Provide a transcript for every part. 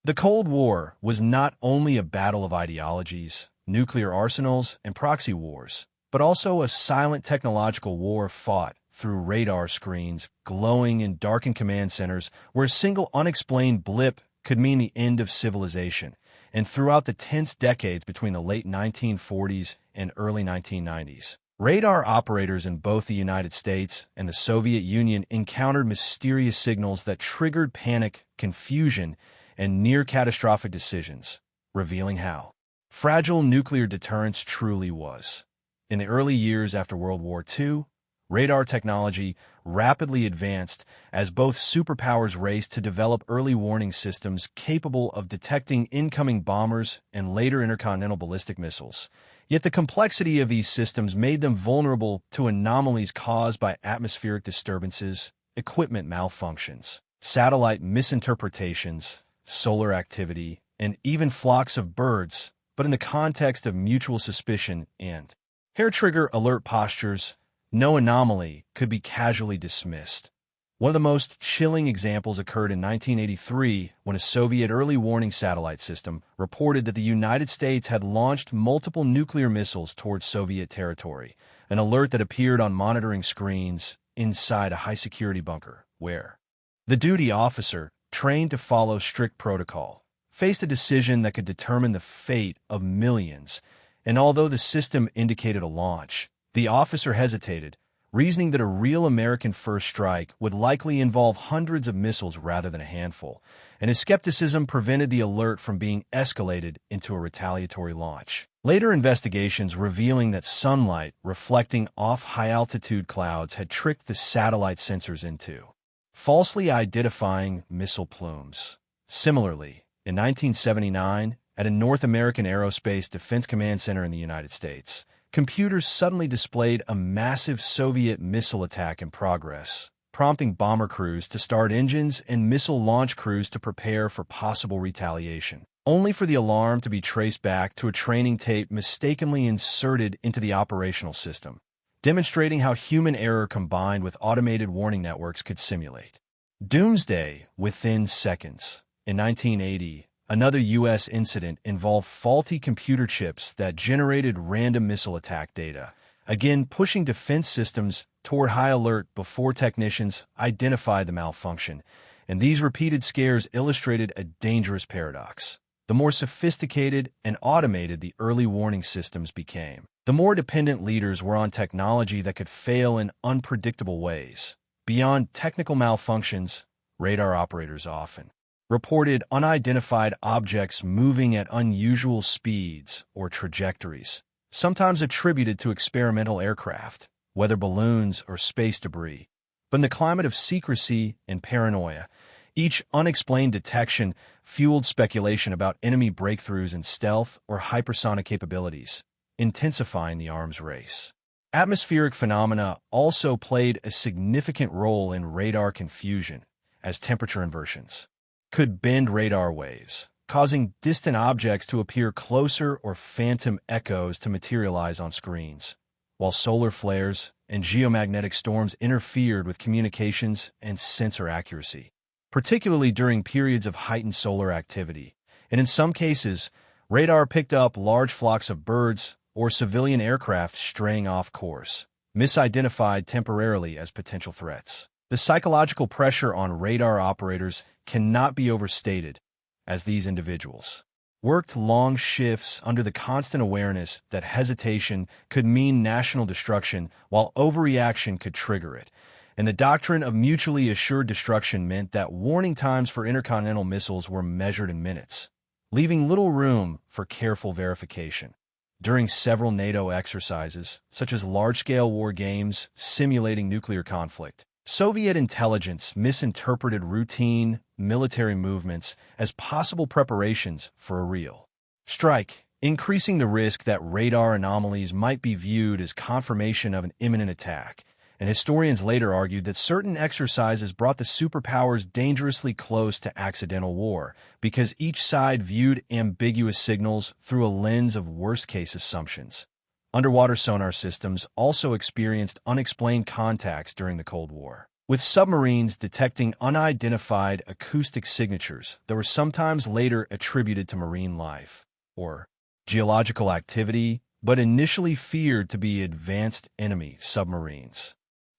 The Cold War was not only a battle of ideologies, nuclear arsenals, and proxy wars, but also a silent technological war fought through radar screens, glowing in darkened command centers, where a single unexplained blip could mean the end of civilization, and throughout the tense decades between the late 1940s and early 1990s. Radar operators in both the United States and the Soviet Union encountered mysterious signals that triggered panic, confusion, and near-catastrophic decisions, revealing how fragile nuclear deterrence truly was. In the early years after World War II, radar technology rapidly advanced as both superpowers raced to develop early warning systems capable of detecting incoming bombers and later intercontinental ballistic missiles. Yet the complexity of these systems made them vulnerable to anomalies caused by atmospheric disturbances, equipment malfunctions, satellite misinterpretations, solar activity, and even flocks of birds, but in the context of mutual suspicion and hair-trigger alert postures, no anomaly could be casually dismissed. One of the most chilling examples occurred in 1983 when a Soviet early warning satellite system reported that the United States had launched multiple nuclear missiles towards Soviet territory, an alert that appeared on monitoring screens inside a high-security bunker, where the duty officer, trained to follow strict protocol, faced a decision that could determine the fate of millions, and although the system indicated a launch, the officer hesitated, reasoning that a real American first strike would likely involve hundreds of missiles rather than a handful, and his skepticism prevented the alert from being escalated into a retaliatory launch. Later investigations revealing that sunlight reflecting off high-altitude clouds had tricked the satellite sensors into falsely identifying missile plumes. Similarly, in 1979, at a North American Aerospace Defense Command Center in the United States, computers suddenly displayed a massive Soviet missile attack in progress, prompting bomber crews to start engines and missile launch crews to prepare for possible retaliation, only for the alarm to be traced back to a training tape mistakenly inserted into the operational system, demonstrating how human error combined with automated warning networks could simulate doomsday within seconds. In 1980, another U.S. incident involved faulty computer chips that generated random missile attack data, again pushing defense systems toward high alert before technicians identified the malfunction. And these repeated scares illustrated a dangerous paradox. The more sophisticated and automated the early warning systems became, the more dependent leaders were on technology that could fail in unpredictable ways. Beyond technical malfunctions, radar operators often reported unidentified objects moving at unusual speeds or trajectories, sometimes attributed to experimental aircraft, weather balloons, or space debris. But in the climate of secrecy and paranoia, each unexplained detection fueled speculation about enemy breakthroughs in stealth or hypersonic capabilities, intensifying the arms race. Atmospheric phenomena also played a significant role in radar confusion, as temperature inversions could bend radar waves, causing distant objects to appear closer or phantom echoes to materialize on screens, while solar flares and geomagnetic storms interfered with communications and sensor accuracy, particularly during periods of heightened solar activity. And in some cases, radar picked up large flocks of birds or civilian aircraft straying off course, misidentified temporarily as potential threats. The psychological pressure on radar operators cannot be overstated, as these individuals worked long shifts under the constant awareness that hesitation could mean national destruction while overreaction could trigger it. And the doctrine of mutually assured destruction meant that warning times for intercontinental missiles were measured in minutes, leaving little room for careful verification. During several NATO exercises, such as large-scale war games simulating nuclear conflict, Soviet intelligence misinterpreted routine military movements as possible preparations for a real strike, increasing the risk that radar anomalies might be viewed as confirmation of an imminent attack. And historians later argued that certain exercises brought the superpowers dangerously close to accidental war, because each side viewed ambiguous signals through a lens of worst-case assumptions. Underwater sonar systems also experienced unexplained contacts during the Cold War, with submarines detecting unidentified acoustic signatures that were sometimes later attributed to marine life or geological activity, but initially feared to be advanced enemy submarines,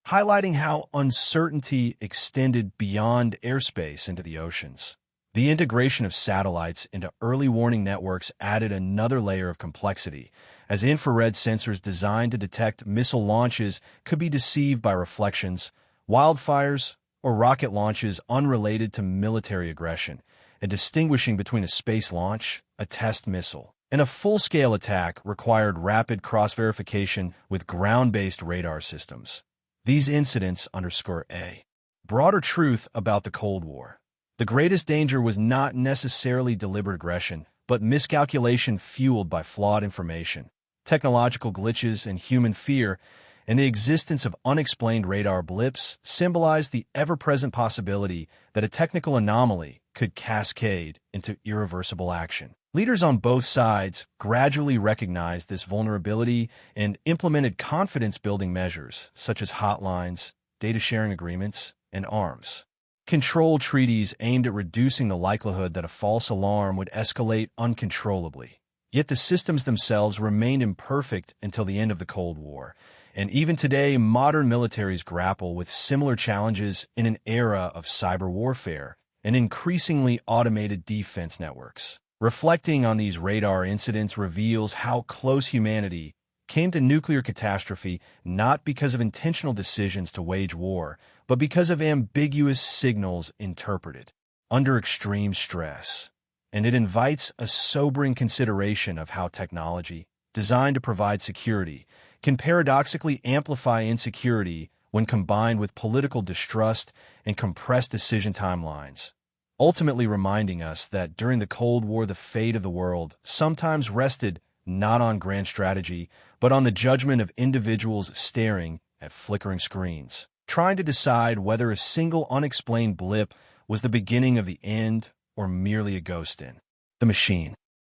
highlighting how uncertainty extended beyond airspace into the oceans. The integration of satellites into early warning networks added another layer of complexity, as infrared sensors designed to detect missile launches could be deceived by reflections, wildfires, or rocket launches unrelated to military aggression, and distinguishing between a space launch, a test missile, and a full-scale attack required rapid cross-verification with ground-based radar systems. These incidents underscore a broader truth about the Cold War. The greatest danger was not necessarily deliberate aggression, but miscalculation fueled by flawed information, technological glitches, and human fear, and the existence of unexplained radar blips symbolized the ever-present possibility that a technical anomaly could cascade into irreversible action. Leaders on both sides gradually recognized this vulnerability and implemented confidence-building measures, such as hotlines, data-sharing agreements, and arms control treaties aimed at reducing the likelihood that a false alarm would escalate uncontrollably. Yet the systems themselves remained imperfect until the end of the Cold War, and even today, modern militaries grapple with similar challenges in an era of cyber warfare and increasingly automated defense networks. Reflecting on these radar incidents reveals how close humanity came to nuclear catastrophe not because of intentional decisions to wage war, but because of ambiguous signals interpreted under extreme stress. And it invites a sobering consideration of how technology, designed to provide security, can paradoxically amplify insecurity when combined with political distrust and compressed decision timelines, ultimately reminding us that during the Cold War, the fate of the world sometimes rested not on grand strategy, but on the judgment of individuals staring at flickering screens, trying to decide whether a single unexplained blip was the beginning of the end or merely a ghost in the machine.